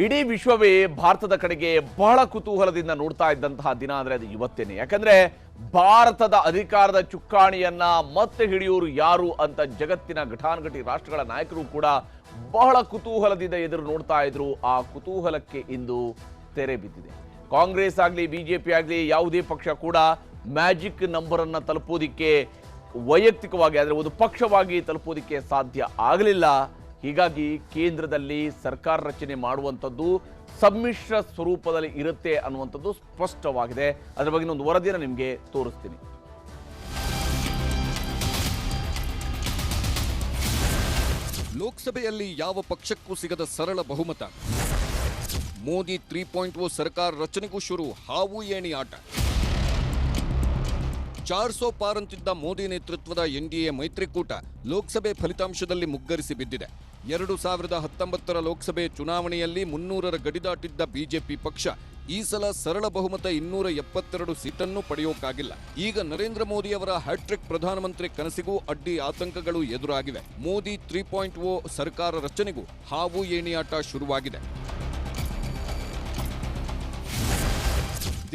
ಇಡೀ ವಿಶ್ವವೇ ಭಾರತದ ಕಡೆಗೆ ಬಹಳ ಕುತೂಹಲದಿಂದ ನೋಡ್ತಾ ಇದ್ದಂತಹ ದಿನ ಅಂದ್ರೆ ಅದು ಇವತ್ತೇನೆ. ಯಾಕಂದ್ರೆ ಭಾರತದ ಅಧಿಕಾರದ ಚುಕ್ಕಾಣಿಯನ್ನ ಮತ್ತೆ ಹಿಡಿಯೋರು ಯಾರು ಅಂತ ಜಗತ್ತಿನ ಘಟಾನುಘಟಿ ರಾಷ್ಟ್ರಗಳ ನಾಯಕರು ಕೂಡ ಬಹಳ ಕುತೂಹಲದಿಂದ ಎದುರು ನೋಡ್ತಾ ಇದ್ರು. ಆ ಕುತೂಹಲಕ್ಕೆ ಇಂದು ತೆರೆ ಬಿದ್ದಿದೆ. ಕಾಂಗ್ರೆಸ್ ಆಗಲಿ ಬಿಜೆಪಿ ಆಗಲಿ ಯಾವುದೇ ಪಕ್ಷ ಕೂಡ ಮ್ಯಾಜಿಕ್ ನಂಬರ್ ಅನ್ನ ತಲುಪೋದಿಕ್ಕೆ ವೈಯಕ್ತಿಕವಾಗಿ ಆದರೆ ಒಂದು ಪಕ್ಷವಾಗಿ ತಲುಪೋದಿಕ್ಕೆ ಸಾಧ್ಯ ಆಗಲಿಲ್ಲ. ಹೀಗಾಗಿ ಕೇಂದ್ರದಲ್ಲಿ ಸರ್ಕಾರ ರಚನೆ ಮಾಡುವಂಥದ್ದು ಸಮ್ಮಿಶ್ರ ಸ್ವರೂಪದಲ್ಲಿ ಇರುತ್ತೆ ಅನ್ನುವಂಥದ್ದು ಸ್ಪಷ್ಟವಾಗಿದೆ. ಅದರ ಬಗ್ಗೆ ಒಂದು ವರದಿಯನ್ನು ನಿಮಗೆ ತೋರಿಸ್ತೀನಿ. ಲೋಕಸಭೆಯಲ್ಲಿ ಯಾವ ಪಕ್ಷಕ್ಕೂ ಸಿಗದ ಸರಳ ಬಹುಮತ. ಮೋದಿ 3.0 ಸರ್ಕಾರ ರಚನೆಗೂ ಶುರು ಹಾವು ಏಣಿ ಆಟ. 400 ಪಾರ್ ಅಂತಿದ್ದ ಮೋದಿ ನೇತೃತ್ವದ ಎನ್ಡಿಎ ಮೈತ್ರಿಕೂಟ ಲೋಕಸಭೆ ಫಲಿತಾಂಶದಲ್ಲಿ ಮುಗ್ಗರಿಸಿ ಬಿದ್ದಿದೆ. 2019ರ ಲೋಕಸಭೆ ಚುನಾವಣೆಯಲ್ಲಿ 300ರ ಗಡಿದಾಟಿದ್ದ ಬಿಜೆಪಿ ಪಕ್ಷ ಈ ಸಲ ಸರಳ ಬಹುಮತ 272 ಸೀಟನ್ನು ಪಡೆಯೋಕ್ಕಾಗಿಲ್ಲ. ಈಗ ನರೇಂದ್ರ ಮೋದಿ ಅವರ ಹ್ಯಾಟ್ರಿಕ್ ಪ್ರಧಾನಮಂತ್ರಿ ಕನಸಿಗೂ ಅಡ್ಡಿ ಆತಂಕಗಳು ಎದುರಾಗಿವೆ. ಮೋದಿ 3.0 ಸರ್ಕಾರ ರಚನೆಗೂ ಹಾವು ಏಣಿಯಾಟ ಶುರುವಾಗಿದೆ.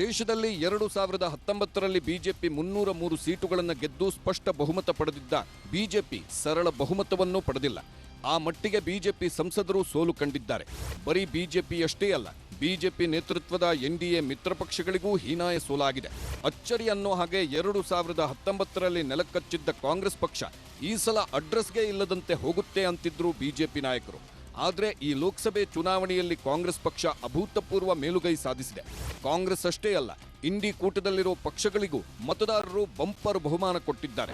ದೇಶದಲ್ಲಿ 2019ರಲ್ಲಿ ಬಿಜೆಪಿ 303 ಸೀಟುಗಳನ್ನು ಗೆದ್ದು ಸ್ಪಷ್ಟ ಬಹುಮತ ಪಡೆದಿದ್ದ ಬಿಜೆಪಿ ಸರಳ ಬಹುಮತವನ್ನು ಪಡೆದಿಲ್ಲ. ಆ ಮಟ್ಟಿಗೆ ಬಿಜೆಪಿ ಸಂಸದರು ಸೋಲು ಕಂಡಿದ್ದಾರೆ. ಬರೀ ಬಿಜೆಪಿಯಷ್ಟೇ ಅಲ್ಲ, ಬಿಜೆಪಿ ನೇತೃತ್ವದ ಎನ್ಡಿಎ ಮಿತ್ರ ಪಕ್ಷಗಳಿಗೂ ಹೀನಾಯ ಸೋಲಾಗಿದೆ. ಅಚ್ಚರಿ ಅನ್ನೋ ಹಾಗೆ 2019ರಲ್ಲಿ ನೆಲಕಚ್ಚಿದ್ದ ಕಾಂಗ್ರೆಸ್ ಪಕ್ಷ ಈ ಸಲ ಅಡ್ರೆಸ್ಗೆ ಇಲ್ಲದಂತೆ ಹೋಗುತ್ತೆ ಅಂತಿದ್ರು ಬಿಜೆಪಿ ನಾಯಕರು. ಆದರೆ ಈ ಲೋಕಸಭೆ ಚುನಾವಣೆಯಲ್ಲಿ ಕಾಂಗ್ರೆಸ್ ಪಕ್ಷ ಅಭೂತಪೂರ್ವ ಮೇಲುಗೈ ಸಾಧಿಸಿದೆ. ಕಾಂಗ್ರೆಸ್ ಅಷ್ಟೇ ಅಲ್ಲ, ಇಂಡಿ ಕೂಟದಲ್ಲಿರೋ ಪಕ್ಷಗಳಿಗೂ ಮತದಾರರು ಬಂಪರ್ ಬಹುಮಾನ ಕೊಟ್ಟಿದ್ದಾರೆ.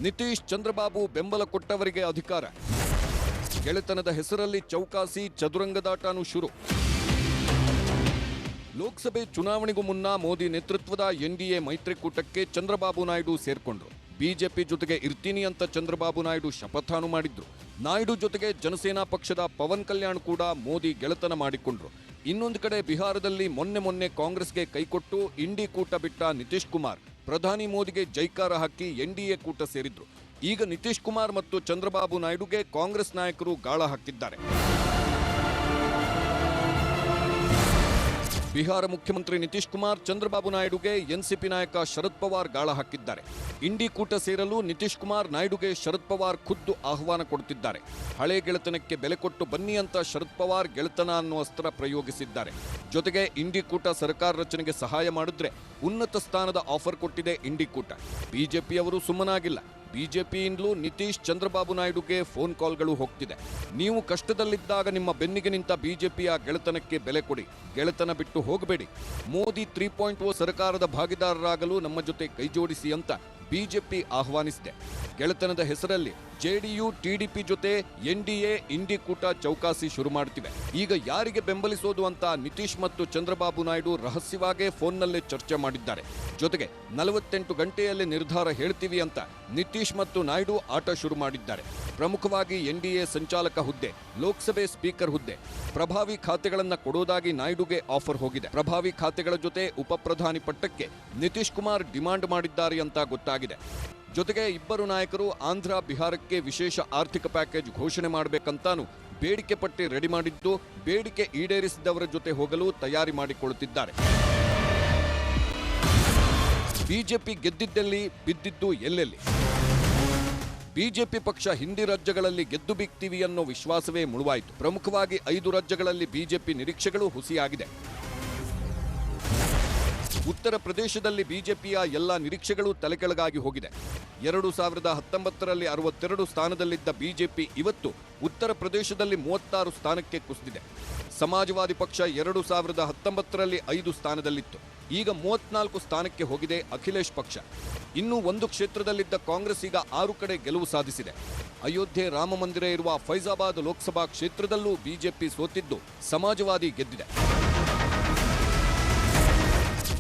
ನಿತೀಶ್ ಚಂದ್ರಬಾಬು ಬೆಂಬಲ ಕೊಟ್ಟವರಿಗೆ ಅಧಿಕಾರ. ಗೆಳೆತನದ ಹೆಸರಲ್ಲಿ ಚೌಕಾಸಿ ಚದುರಂಗದಾಟನೂ ಶುರು. ಲೋಕಸಭೆ ಚುನಾವಣೆಗೂ ಮುನ್ನ ಮೋದಿ ನೇತೃತ್ವದ ಎನ್ಡಿಎ ಮೈತ್ರಿಕೂಟಕ್ಕೆ ಚಂದ್ರಬಾಬು ನಾಯ್ಡು ಸೇರ್ಕೊಂಡ್ರು. ಬಿಜೆಪಿ ಜೊತೆಗೆ ಇರ್ತೀನಿ ಅಂತ ಚಂದ್ರಬಾಬು ನಾಯ್ಡು ಶಪಥಾನು ಮಾಡಿದ್ರು. ನಾಯ್ಡು ಜೊತೆಗೆ ಜನಸೇನಾ ಪಕ್ಷದ ಪವನ್ ಕಲ್ಯಾಣ್ ಕೂಡ ಮೋದಿ ಗೆಳೆತನ ಮಾಡಿಕೊಂಡ್ರು. ಇನ್ನೊಂದು ಕಡೆ ಬಿಹಾರದಲ್ಲಿ ಮೊನ್ನೆ ಕಾಂಗ್ರೆಸ್ಗೆ ಕೈಕೊಟ್ಟು ಇಂಡಿ ಕೂಟ ಬಿಟ್ಟ ನಿತೀಶ್ ಕುಮಾರ್ ಪ್ರಧಾನಿ ಮೋದಿಗೆ ಜೈಕಾರ ಹಾಕಿ ಎನ್ಡಿಎ ಕೂಟ ಸೇರಿದ್ರು. ಈಗ ನಿತೀಶ್ ಕುಮಾರ್ ಮತ್ತು ಚಂದ್ರಬಾಬು ನಾಯ್ಡುಗೆ ಕಾಂಗ್ರೆಸ್ ನಾಯಕರು ಗಾಳ ಹಾಕಿದ್ದಾರೆ. ಬಿಹಾರ ಮುಖ್ಯಮಂತ್ರಿ ನಿತೀಶ್ ಕುಮಾರ್ ಚಂದ್ರಬಾಬು ನಾಯ್ಡುಗೆ ಎನ್ಸಿಪಿ ನಾಯಕ ಶರದ್ ಪವಾರ್ ಗಾಳ ಹಾಕಿದ್ದಾರೆ. ಇಂಡಿ ಕೂಟ ಸೇರಲು ನಿತೀಶ್ ಕುಮಾರ್ ನಾಯ್ಡುಗೆ ಶರದ್ ಪವಾರ್ ಖುದ್ದು ಆಹ್ವಾನ ಕೊಡುತ್ತಿದ್ದಾರೆ. ಹಳೆ ಗೆಳೆತನಕ್ಕೆ ಬೆಲೆ ಕೊಟ್ಟು ಬನ್ನಿ ಅಂತ ಶರದ್ ಪವಾರ್ ಗೆಳೆತನ ಅನ್ನೋ ಅಸ್ತ್ರ ಪ್ರಯೋಗಿಸಿದ್ದಾರೆ. ಜೊತೆಗೆ ಇಂಡಿ ಕೂಟ ಸರ್ಕಾರ ರಚನೆಗೆ ಸಹಾಯ ಮಾಡಿದ್ರೆ ಉನ್ನತ ಸ್ಥಾನದ ಆಫರ್ ಕೊಟ್ಟಿದೆ ಇಂಡಿ ಕೂಟ. ಬಿಜೆಪಿಯವರು ಸುಮ್ಮನಾಗಿಲ್ಲ. ಬಿಜೆಪಿಯಿಂದಲೂ ನಿತೀಶ್ ಚಂದ್ರಬಾಬು ನಾಯ್ಡುಗೆ ಫೋನ್ ಕಾಲ್ಗಳು ಹೋಗ್ತಿದೆ. ನೀವು ಕಷ್ಟದಲ್ಲಿದ್ದಾಗ ನಿಮ್ಮ ಬೆನ್ನಿಗೆ ನಿಂತ ಬಿಜೆಪಿಯ ಗೆಳೆತನಕ್ಕೆ ಬೆಲೆ ಕೊಡಿ, ಗೆಳೆತನ ಬಿಟ್ಟು ಹೋಗಬೇಡಿ. ಮೋದಿ 3.0 ಸರ್ಕಾರದ ಭಾಗಿದಾರರಾಗಲು ನಮ್ಮ ಜೊತೆ ಕೈಜೋಡಿಸಿ ಅಂತ ಬಿಜೆಪಿ ಆಹ್ವಾನಿಸಿದೆ. ಗೆಳೆತನದ ಹೆಸರಲ್ಲಿ ಜೆಡಿಯು ಟಿಡಿಪಿ ಜೊತೆ ಎನ್ಡಿಎ ಇಂಡಿ ಕೂಟ ಚೌಕಾಸಿ ಶುರು ಮಾಡುತ್ತಿವೆ. ಈಗ ಯಾರಿಗೆ ಬೆಂಬಲಿಸೋದು ಅಂತ ನಿತೀಶ್ ಮತ್ತು ಚಂದ್ರಬಾಬು ನಾಯ್ಡು ರಹಸ್ಯವಾಗೇ ಫೋನ್ನಲ್ಲೇ ಚರ್ಚೆ ಮಾಡಿದ್ದಾರೆ. ಜೊತೆಗೆ 48 ಗಂಟೆಯಲ್ಲಿ ನಿರ್ಧಾರ ಹೇಳ್ತೀವಿ ಅಂತ ನಿತೀಶ್ ಮತ್ತು ನಾಯ್ಡು ಆಟ ಶುರು ಮಾಡಿದ್ದಾರೆ. ಪ್ರಮುಖವಾಗಿ ಎನ್ಡಿಎ ಸಂಚಾಲಕ ಹುದ್ದೆ, ಲೋಕಸಭೆ ಸ್ಪೀಕರ್ ಹುದ್ದೆ, ಪ್ರಭಾವಿ ಖಾತೆಗಳನ್ನು ಕೊಡೋದಾಗಿ ನಾಯ್ಡುಗೆ ಆಫರ್ ಹೋಗಿದೆ. ಪ್ರಭಾವಿ ಖಾತೆಗಳ ಜೊತೆ ಉಪಪ್ರಧಾನಿ ಪಟ್ಟಕ್ಕೆ ನಿತೀಶ್ ಕುಮಾರ್ ಡಿಮಾಂಡ್ ಮಾಡಿದ್ದಾರೆ ಅಂತ ಗೊತ್ತಾಗಿದೆ. ಜೊತೆಗೆ ಇಬ್ಬರು ನಾಯಕರು ಆಂಧ್ರ ಬಿಹಾರಕ್ಕೆ ವಿಶೇಷ ಆರ್ಥಿಕ ಪ್ಯಾಕೇಜ್ ಘೋಷಣೆ ಮಾಡಬೇಕಂತಾನು ಬೇಡಿಕೆ ಪಟ್ಟಿ ರೆಡಿ ಮಾಡಿದ್ದು, ಬೇಡಿಕೆ ಈಡೇರಿಸಿದವರ ಜೊತೆ ಹೋಗಲು ತಯಾರಿ ಮಾಡಿಕೊಳ್ಳುತ್ತಿದ್ದಾರೆ. ಬಿಜೆಪಿ ಗೆದ್ದಿದ್ದಲ್ಲಿ ಬಿದ್ದಿದ್ದು ಎಲ್ಲೆಲ್ಲಿ? ಬಿಜೆಪಿ ಪಕ್ಷ ಹಿಂದಿ ರಾಜ್ಯಗಳಲ್ಲಿ ಗೆದ್ದು ಬೀಗ್ತೀವಿ ಅನ್ನೋ ವಿಶ್ವಾಸವೇ ಮುಳುವಾಯಿತು. ಪ್ರಮುಖವಾಗಿ 5 ರಾಜ್ಯಗಳಲ್ಲಿ ಬಿಜೆಪಿ ನಿರೀಕ್ಷೆಗಳು ಹುಸಿಯಾಗಿದೆ. ಉತ್ತರ ಪ್ರದೇಶದಲ್ಲಿ ಬಿಜೆಪಿಯ ಎಲ್ಲಾ ನಿರೀಕ್ಷೆಗಳು ತಲೆಕೆಳಗಾಗಿ ಹೋಗಿದೆ. 2019ರಲ್ಲಿ 62 ಸ್ಥಾನದಲ್ಲಿದ್ದ ಬಿಜೆಪಿ ಇವತ್ತು ಉತ್ತರ ಪ್ರದೇಶದಲ್ಲಿ 36 ಸ್ಥಾನಕ್ಕೆ ಕುಸಿದಿದೆ. ಸಮಾಜವಾದಿ ಪಕ್ಷ 2019ರಲ್ಲಿ 5 ಸ್ಥಾನದಲ್ಲಿತ್ತು. ಈಗ 34 ಸ್ಥಾನಕ್ಕೆ ಹೋಗಿದೆ ಅಖಿಲೇಶ್ ಪಕ್ಷ. ಇನ್ನೂ 1 ಕ್ಷೇತ್ರದಲ್ಲಿದ್ದ ಕಾಂಗ್ರೆಸ್ ಈಗ 6 ಕಡೆ ಗೆಲುವು ಸಾಧಿಸಿದೆ. ಅಯೋಧ್ಯೆ ರಾಮ ಮಂದಿರ ಇರುವ ಫೈಜಾಬಾದ್ ಲೋಕಸಭಾ ಕ್ಷೇತ್ರದಲ್ಲೂ ಬಿಜೆಪಿ ಸೋತಿದ್ದು ಸಮಾಜವಾದಿ ಗೆದ್ದಿದೆ.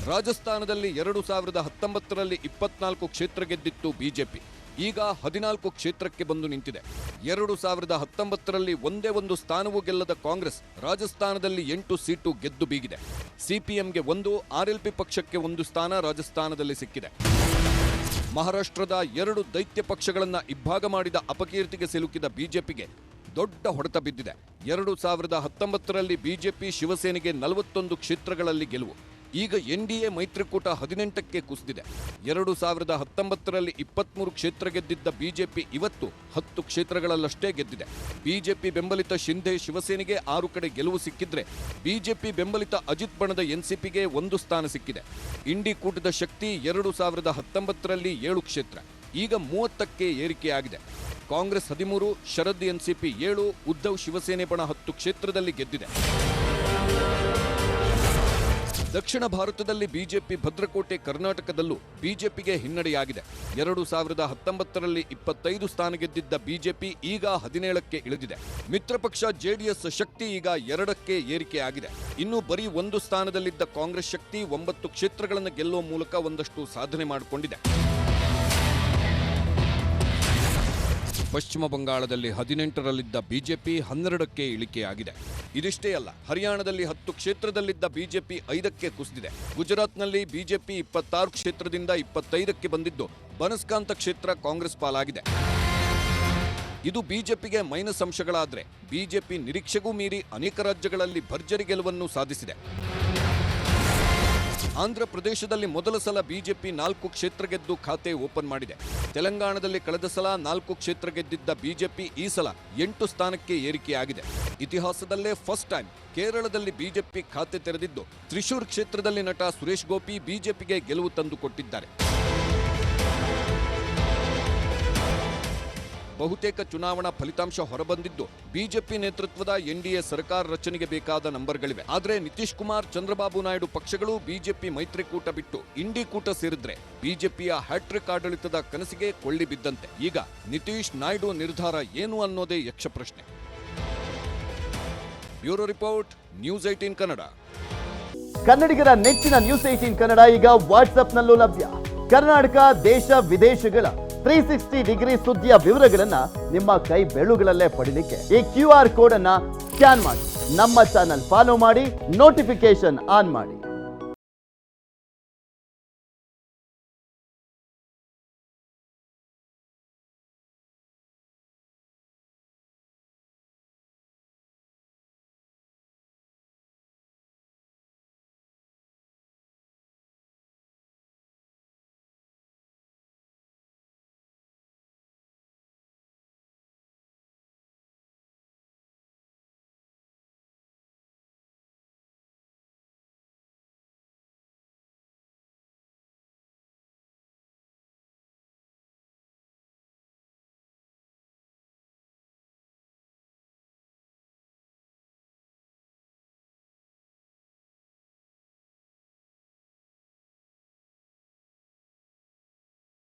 ರಾಜಸ್ಥಾನದಲ್ಲಿ 2019ರಲ್ಲಿ 24 ಕ್ಷೇತ್ರ ಗೆದ್ದಿತ್ತು ಬಿಜೆಪಿ. ಈಗ 14 ಕ್ಷೇತ್ರಕ್ಕೆ ಬಂದು ನಿಂತಿದೆ. 2019ರಲ್ಲಿ ಒಂದೇ ಒಂದು ಸ್ಥಾನವೂ ಗೆಲ್ಲದ ಕಾಂಗ್ರೆಸ್ ರಾಜಸ್ಥಾನದಲ್ಲಿ 8 ಸೀಟು ಗೆದ್ದು ಬೀಗಿದೆ. ಸಿಪಿಎಂಗೆ 1, ಆರ್ಎಲ್ಪಿ ಪಕ್ಷಕ್ಕೆ 1 ಸ್ಥಾನ ರಾಜಸ್ಥಾನದಲ್ಲಿ ಸಿಕ್ಕಿದೆ. ಮಹಾರಾಷ್ಟ್ರದ 2 ದೈತ್ಯ ಪಕ್ಷಗಳನ್ನು ಇಬ್ಬಾಗ ಮಾಡಿದ ಅಪಕೀರ್ತಿಗೆ ಸಿಲುಕಿದ ಬಿಜೆಪಿಗೆ ದೊಡ್ಡ ಹೊಡೆತ ಬಿದ್ದಿದೆ. 2019ರಲ್ಲಿ ಬಿಜೆಪಿ ಶಿವಸೇನೆಗೆ 41 ಕ್ಷೇತ್ರಗಳಲ್ಲಿ ಗೆಲುವು. ಈಗ ಎನ್ಡಿಎ ಮೈತ್ರಿಕೂಟ 18ಕ್ಕೆ ಕುಸಿದಿದೆ. 2019ರಲ್ಲಿ 23 ಕ್ಷೇತ್ರ ಗೆದ್ದಿದ್ದ ಬಿಜೆಪಿ ಇವತ್ತು 10 ಕ್ಷೇತ್ರಗಳಲ್ಲಷ್ಟೇ ಗೆದ್ದಿದೆ. ಬಿಜೆಪಿ ಬೆಂಬಲಿತ ಶಿಂಧೆ ಶಿವಸೇನೆಗೆ 6 ಕಡೆ ಗೆಲುವು ಸಿಕ್ಕಿದ್ರೆ ಬಿಜೆಪಿ ಬೆಂಬಲಿತ ಅಜಿತ್ ಬಣದ ಎನ್ಸಿಪಿಗೆ 1 ಸ್ಥಾನ ಸಿಕ್ಕಿದೆ. ಇಂಡಿ ಕೂಟದ ಶಕ್ತಿ 2019ರಲ್ಲಿ 7 ಕ್ಷೇತ್ರ, ಈಗ 30ಕ್ಕೆ ಏರಿಕೆಯಾಗಿದೆ. ಕಾಂಗ್ರೆಸ್ 13, ಶರದ್ ಎನ್ಸಿಪಿ 7, ಉದ್ಧವ್ ಶಿವಸೇನೆ ಬಣ 10 ಕ್ಷೇತ್ರದಲ್ಲಿ ಗೆದ್ದಿದೆ. ದಕ್ಷಿಣ ಭಾರತದಲ್ಲಿ ಬಿಜೆಪಿ ಭದ್ರಕೋಟೆ ಕರ್ನಾಟಕದಲ್ಲೂ ಬಿಜೆಪಿಗೆ ಹಿನ್ನಡೆಯಾಗಿದೆ. 2019ರಲ್ಲಿ 25 ಸ್ಥಾನ ಗೆದ್ದಿದ್ದ ಬಿಜೆಪಿ ಈಗ 17ಕ್ಕೆ ಇಳಿದಿದೆ. ಮಿತ್ರ ಪಕ್ಷ ಜೆಡಿಎಸ್ ಶಕ್ತಿ ಈಗ 2ಕ್ಕೆ ಏರಿಕೆಯಾಗಿದೆ. ಇನ್ನು ಬರೀ 1 ಸ್ಥಾನದಲ್ಲಿದ್ದ ಕಾಂಗ್ರೆಸ್ ಶಕ್ತಿ 9 ಕ್ಷೇತ್ರಗಳನ್ನು ಗೆಲ್ಲುವ ಮೂಲಕ ಒಂದಷ್ಟು ಸಾಧನೆ ಮಾಡಿಕೊಂಡಿದೆ. ಪಶ್ಚಿಮ ಬಂಗಾಳದಲ್ಲಿ 18ರಲ್ಲಿದ್ದ ಬಿಜೆಪಿ 12ಕ್ಕೆ ಇಳಿಕೆಯಾಗಿದೆ. ಇದಿಷ್ಟೇ ಅಲ್ಲ, ಹರಿಯಾಣದಲ್ಲಿ 10 ಕ್ಷೇತ್ರದಲ್ಲಿದ್ದ ಬಿಜೆಪಿ 5ಕ್ಕೆ ಕುಸಿದಿದೆ. ಗುಜರಾತ್ನಲ್ಲಿ ಬಿಜೆಪಿ 26 ಕ್ಷೇತ್ರದಿಂದ 25ಕ್ಕೆ ಬಂದಿದ್ದು ಬನಸ್ಕಾಂತ ಕ್ಷೇತ್ರ ಕಾಂಗ್ರೆಸ್ ಪಾಲಾಗಿದೆ. ಇದು ಬಿಜೆಪಿಗೆ ಮೈನಸ್ ಅಂಶಗಳಾದ್ರೆ ಬಿಜೆಪಿ ನಿರೀಕ್ಷೆಗೂ ಮೀರಿ ಅನೇಕ ರಾಜ್ಯಗಳಲ್ಲಿ ಭರ್ಜರಿ ಗೆಲುವನ್ನು ಸಾಧಿಸಿದೆ. ಆಂಧ್ರ ಪ್ರದೇಶದಲ್ಲಿ ಮೊದಲ ಸಲ ಬಿಜೆಪಿ 4 ಕ್ಷೇತ್ರ ಗೆದ್ದು ಖಾತೆ ಓಪನ್ ಮಾಡಿದೆ. ತೆಲಂಗಾಣದಲ್ಲಿ ಕಳೆದ ಸಲ 4 ಕ್ಷೇತ್ರ ಗೆದ್ದಿದ್ದ ಬಿಜೆಪಿ ಈ ಸಲ 8 ಸ್ಥಾನಕ್ಕೆ ಏರಿಕೆಯಾಗಿದೆ. ಇತಿಹಾಸದಲ್ಲೇ ಫಸ್ಟ್ ಟೈಮ್ ಕೇರಳದಲ್ಲಿ ಬಿಜೆಪಿ ಖಾತೆ ತೆರೆದಿದ್ದು ತ್ರಿಶೂರ್ ಕ್ಷೇತ್ರದಲ್ಲಿ ನಟ ಸುರೇಶ್ ಗೋಪಿ ಬಿಜೆಪಿಗೆ ಗೆಲುವು ತಂದುಕೊಟ್ಟಿದ್ದಾರೆ. ಬಹುತೇಕ ಚುನಾವಣಾ ಫಲಿತಾಂಶ ಹೊರಬಂದಿದ್ದು ಬಿಜೆಪಿ ನೇತೃತ್ವದ ಎನ್ಡಿಎ ಸರ್ಕಾರ ರಚನೆಗೆ ಬೇಕಾದ ನಂಬರ್ಗಳಿವೆ. ಆದರೆ ನಿತೀಶ್ ಕುಮಾರ್, ಚಂದ್ರಬಾಬು ನಾಯ್ಡು ಪಕ್ಷಗಳು ಬಿಜೆಪಿ ಮೈತ್ರಿಕೂಟ ಬಿಟ್ಟು ಇಂಡಿ ಕೂಟ ಸೇರಿದ್ರೆ ಬಿಜೆಪಿಯ ಹ್ಯಾಟ್ರಿಕ್ ಆಡಳಿತದ ಕನಸಿಗೆ ಕೊಳ್ಳಿ ಬಿದ್ದಂತೆ. ಈಗ ನಿತೀಶ್ ನಾಯ್ಡು ನಿರ್ಧಾರ ಏನು ಅನ್ನೋದೇ ಯಕ್ಷ ಪ್ರಶ್ನೆ. Bureau report, news 18 Kannada. ಕನ್ನಡಿಗರ ನೆಚ್ಚಿನ ನ್ಯೂಸ್ 18 ಕನ್ನಡ ಈಗ ವಾಟ್ಸ್ಆಪ್ನಲ್ಲೂ ಲಭ್ಯ. ಕರ್ನಾಟಕ, ದೇಶ ವಿದೇಶಗಳ 360 ಡಿಗ್ರಿ ಸುದ್ದಿಯ ವಿವರಗಳನ್ನ ನಿಮ್ಮ ಕೈ ಬೆರಳುಗಳಲ್ಲೇ ಪಡಿಲಿಕ್ಕೆ ಈ QR ಕೋಡ್ ಅನ್ನ ಸ್ಕ್ಯಾನ್ ಮಾಡಿ ನಮ್ಮ ಚಾನಲ್ ಫಾಲೋ ಮಾಡಿ, ನೋಟಿಫಿಕೇಶನ್ ಆನ್ ಮಾಡಿ.